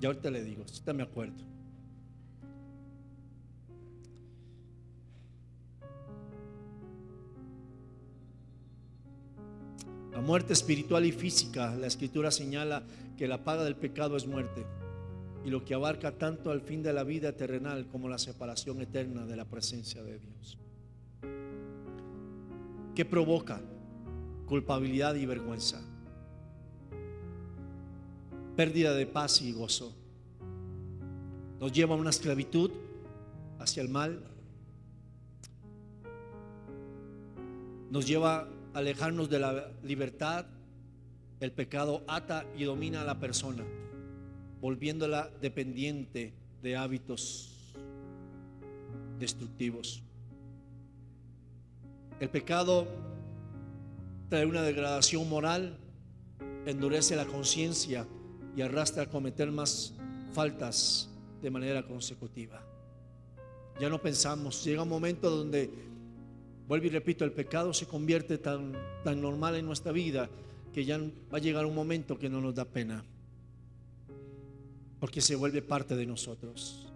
Ya ahorita le digo, ahorita me acuerdo. La muerte espiritual y física, la Escritura señala que la paga del pecado es muerte, y lo que abarca tanto al fin de la vida terrenal como la separación eterna de la presencia de Dios. ¿Qué provoca? Culpabilidad y vergüenza, pérdida de paz y gozo. Nos lleva a una esclavitud hacia el mal, nos lleva a alejarnos de la libertad. El pecado ata y domina a la persona, volviéndola dependiente de hábitos destructivos. El pecado trae una degradación moral, endurece la conciencia y arrastra a cometer más faltas de manera consecutiva. Ya no pensamos, llega un momento donde, vuelvo y repito, el pecado se convierte tan normal en nuestra vida que ya va a llegar un momento que no nos da pena, porque se vuelve parte de nosotros,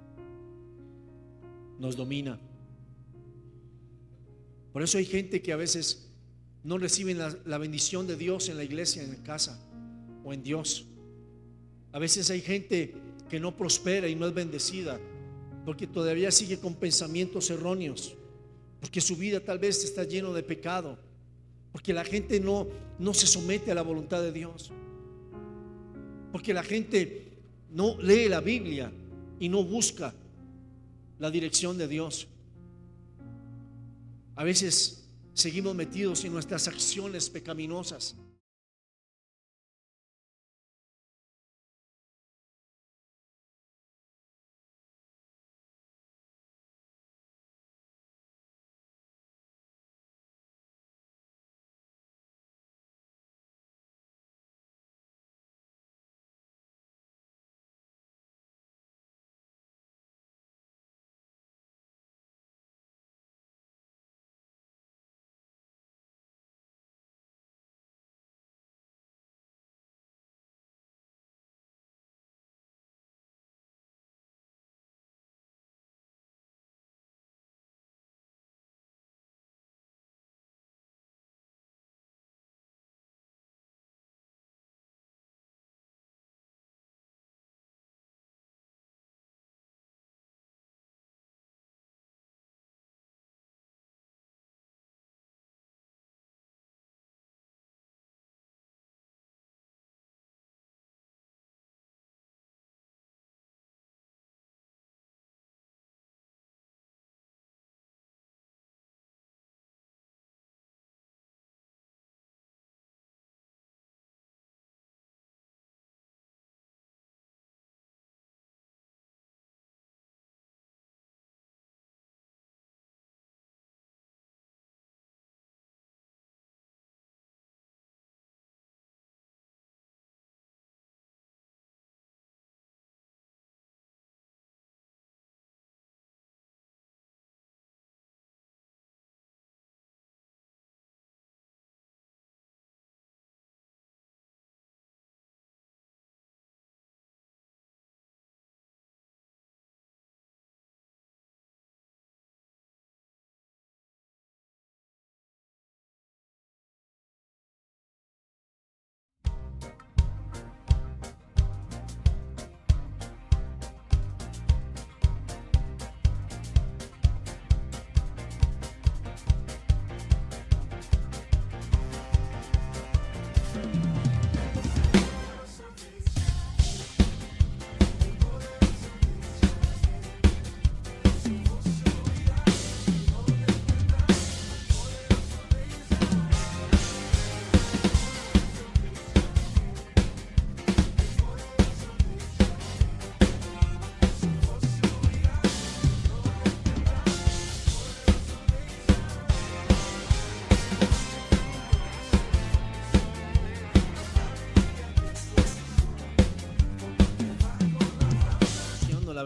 nos domina. Por eso hay gente que a veces no reciben la bendición de Dios en la iglesia, en casa o en Dios. A veces hay gente que no prospera y no es bendecida porque todavía sigue con pensamientos erróneos, porque su vida tal vez está lleno de pecado, porque la gente no se somete a la voluntad de Dios, porque la gente no lee la Biblia y no busca la dirección de Dios. A veces seguimos metidos en nuestras acciones pecaminosas.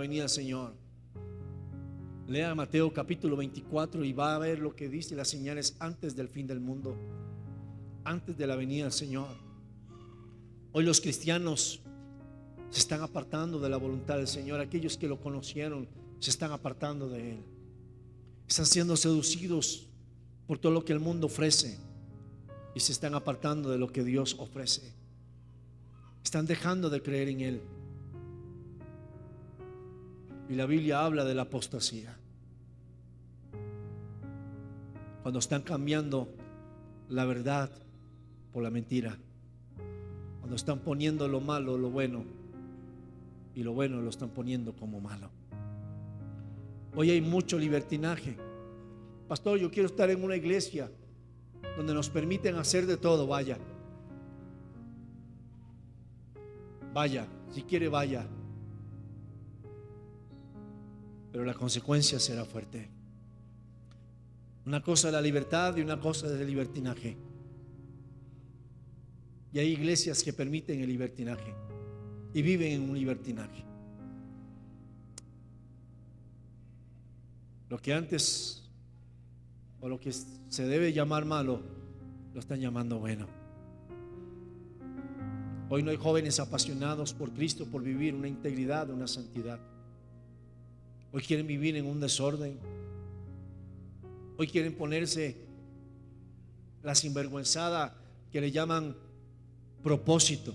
venida del Señor. Lea Mateo capítulo 24 y va a ver lo que dice las señales antes del fin del mundo, antes de la venida del Señor. Hoy los cristianos se están apartando de la voluntad del Señor. Aquellos que lo conocieron se están apartando de Él. Están siendo seducidos por todo lo que el mundo ofrece y se están apartando de lo que Dios ofrece. Están dejando de creer en Él. Y la Biblia habla de la apostasía, cuando están cambiando la verdad por la mentira, cuando están poniendo lo malo lo bueno y lo bueno lo están poniendo como malo. Hoy hay mucho libertinaje. Pastor, yo quiero estar en una iglesia donde nos permiten hacer de todo. Vaya, si quiere vaya, pero la consecuencia será fuerte. Una cosa es la libertad y una cosa es el libertinaje. Y hay iglesias que permiten el libertinaje y viven en un libertinaje. Lo que antes, o lo que se debe llamar malo, lo están llamando bueno. Hoy no hay jóvenes apasionados por Cristo, por vivir una integridad, una santidad. Hoy quieren vivir en un desorden. Hoy quieren ponerse la sinvergüenzada que le llaman propósito.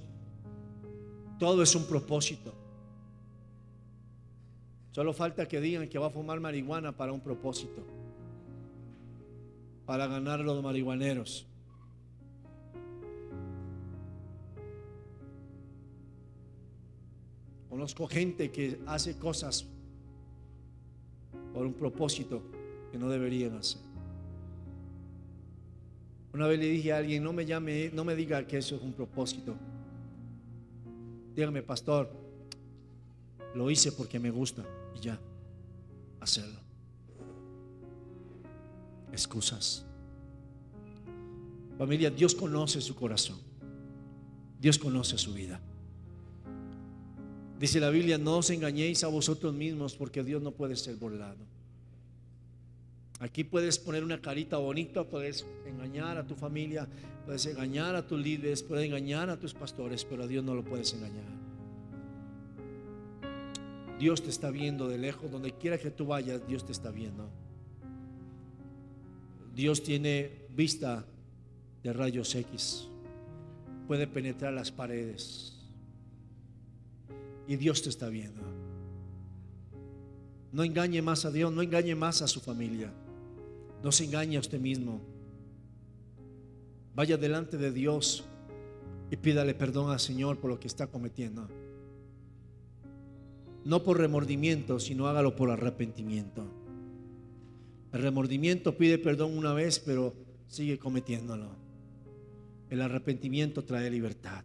Todo es un propósito. Solo falta que digan que va a fumar marihuana para un propósito, para ganar a los marihuaneros. Conozco gente que hace cosas por un propósito que no deberían hacer. Una vez le dije a alguien: no me llame, no me diga que eso es un propósito. Dígame, pastor, lo hice porque me gusta, y ya, hacerlo. Excusas. Familia, Dios conoce su corazón. Dios conoce su vida. Dice la Biblia: no os engañéis a vosotros mismos, porque Dios no puede ser burlado. Aquí puedes poner una carita bonita, puedes engañar a tu familia, puedes engañar a tus líderes, puedes engañar a tus pastores, pero a Dios no lo puedes engañar. Dios te está viendo de lejos. Donde quiera que tú vayas, Dios te está viendo. Dios tiene vista de rayos X, puede penetrar las paredes, y Dios te está viendo. No engañe más a Dios, no engañe más a su familia, no se engañe a usted mismo. Vaya delante de Dios y pídale perdón al Señor por lo que está cometiendo. No por remordimiento, sino hágalo por arrepentimiento. El remordimiento pide perdón una vez, pero sigue cometiéndolo. El arrepentimiento trae libertad.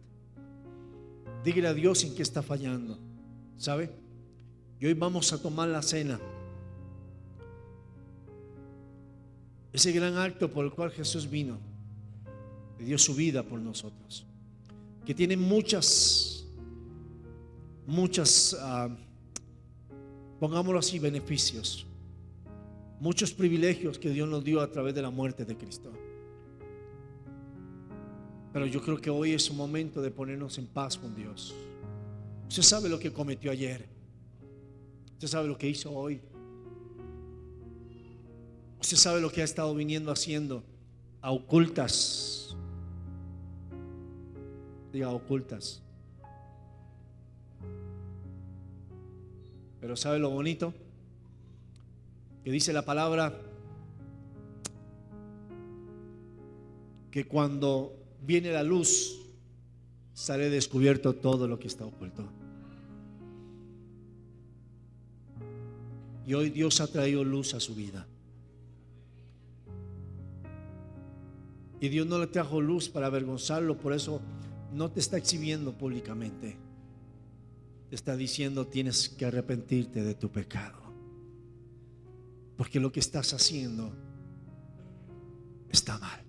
Dígale a Dios en qué está fallando. ¿Sabe? Y hoy vamos a tomar la cena, ese gran acto por el cual Jesús vino, que dio su vida por nosotros, que tiene muchas, pongámoslo así, beneficios, muchos privilegios que Dios nos dio a través de la muerte de Cristo. Pero yo creo que hoy es un momento de ponernos en paz con Dios. Usted sabe lo que cometió ayer, usted sabe lo que hizo hoy, usted sabe lo que ha estado viniendo haciendo a ocultas. Diga ocultas. Pero ¿sabe lo bonito? Que dice la palabra que cuando viene la luz, sale descubierto todo lo que está oculto. Y hoy Dios ha traído luz a su vida. Y Dios no le trajo luz para avergonzarlo. Por eso no te está exhibiendo públicamente. Te está diciendo: tienes que arrepentirte de tu pecado, porque lo que estás haciendo está mal.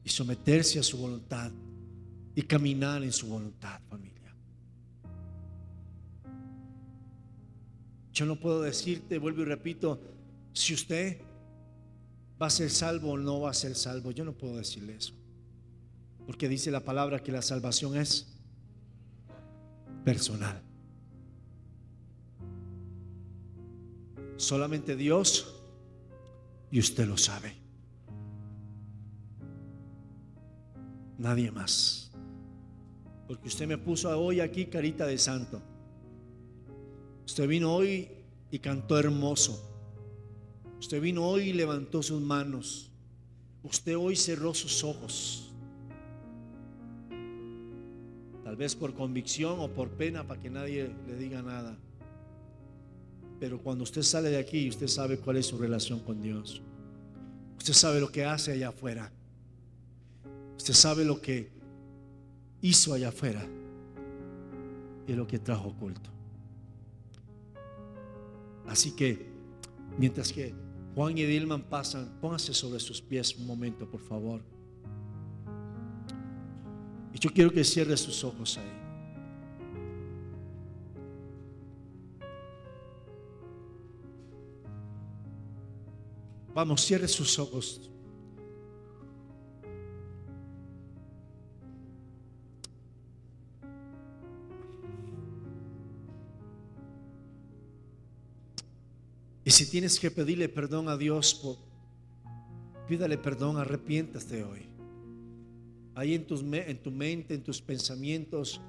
Y someterse a su voluntad y caminar en su voluntad, familia. Yo no puedo decirte, vuelvo y repito, si usted va a ser salvo o no va a ser salvo. Yo no puedo decirle eso, porque dice la palabra que la salvación es personal. Solamente Dios y usted lo sabe. Nadie más. Porque usted me puso hoy aquí carita de santo. Usted vino hoy y cantó hermoso. Usted vino hoy y levantó sus manos. Usted hoy cerró sus ojos. Tal vez por convicción o por pena, para que nadie le diga nada. Pero cuando usted sale de aquí, usted sabe cuál es su relación con Dios. Usted sabe lo que hace allá afuera. Usted sabe lo que hizo allá afuera y lo que trajo oculto. Así que mientras que Juan y Dilman pasan, póngase sobre sus pies un momento, por favor. Y yo quiero que cierre sus ojos ahí. Vamos, cierre sus ojos. Y si tienes que pedirle perdón a Dios, pídale perdón, arrepiéntate hoy. Ahí en tu mente, en tus pensamientos,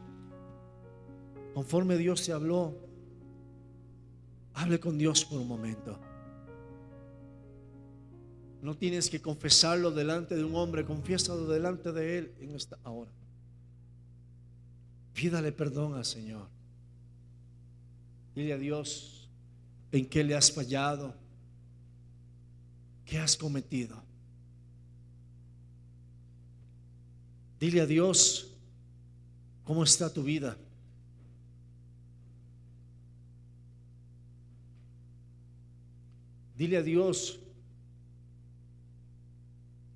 conforme Dios te habló, hable con Dios por un momento. No tienes que confesarlo delante de un hombre, confiésalo delante de Él en esta hora. Pídale perdón al Señor. Dile a Dios en qué le has fallado, qué has cometido. Dile a Dios cómo está tu vida. Dile a Dios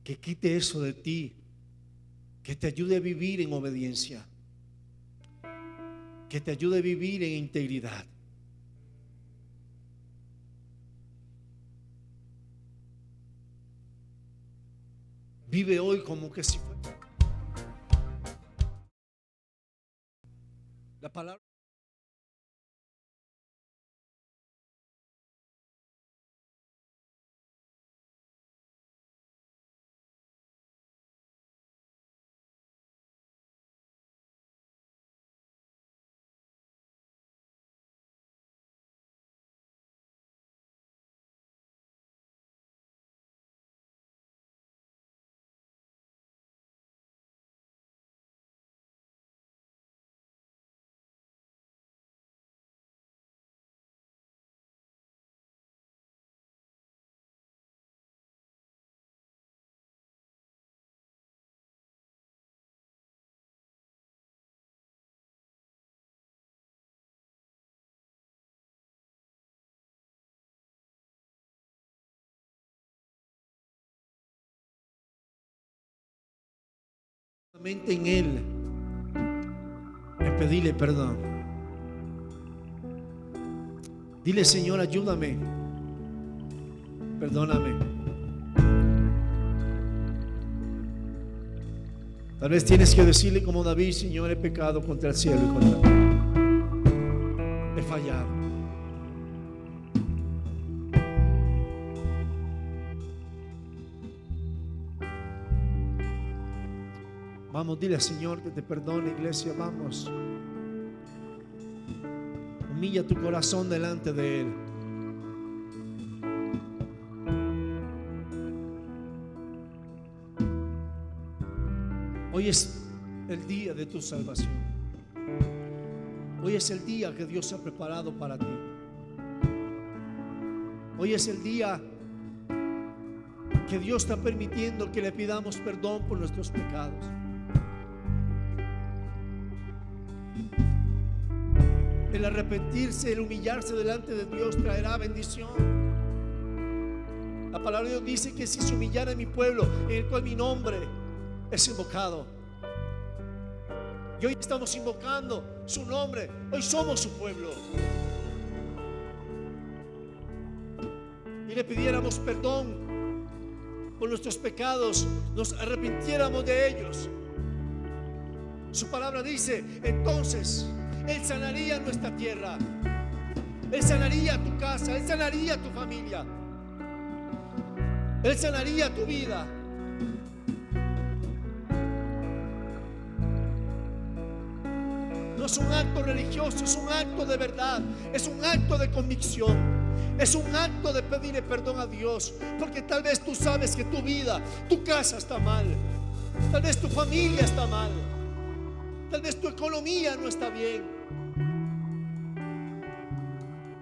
que quite eso de ti, que te ayude a vivir en obediencia, que te ayude a vivir en integridad. Vive hoy como que si fuera la palabra. En Él, en pedirle perdón. Dile: Señor, ayúdame, perdóname. Tal vez tienes que decirle como David: Señor, he pecado contra el cielo y contra ti, he fallado. Vamos, dile al Señor que te perdone, iglesia. Vamos, humilla tu corazón delante de Él. Hoy es el día de tu salvación. Hoy es el día que Dios ha preparado para ti. Hoy es el día que Dios está permitiendo que le pidamos perdón por nuestros pecados. El arrepentirse, el humillarse delante de Dios traerá bendición. La palabra de Dios dice que si se humillara mi pueblo, en el cual mi nombre es invocado, Y hoy estamos invocando su nombre. Hoy somos su pueblo. Y le pidiéramos perdón por nuestros pecados, nos arrepintiéramos de ellos. Su palabra dice, entonces Él sanaría nuestra tierra, Él sanaría tu casa, Él sanaría tu familia, Él sanaría tu vida. No es un acto religioso, es un acto de verdad, es un acto de convicción, es un acto de pedirle perdón a Dios, porque tal vez tú sabes que tu vida, tu casa está mal, tal vez tu familia está mal, tal vez tu economía no está bien.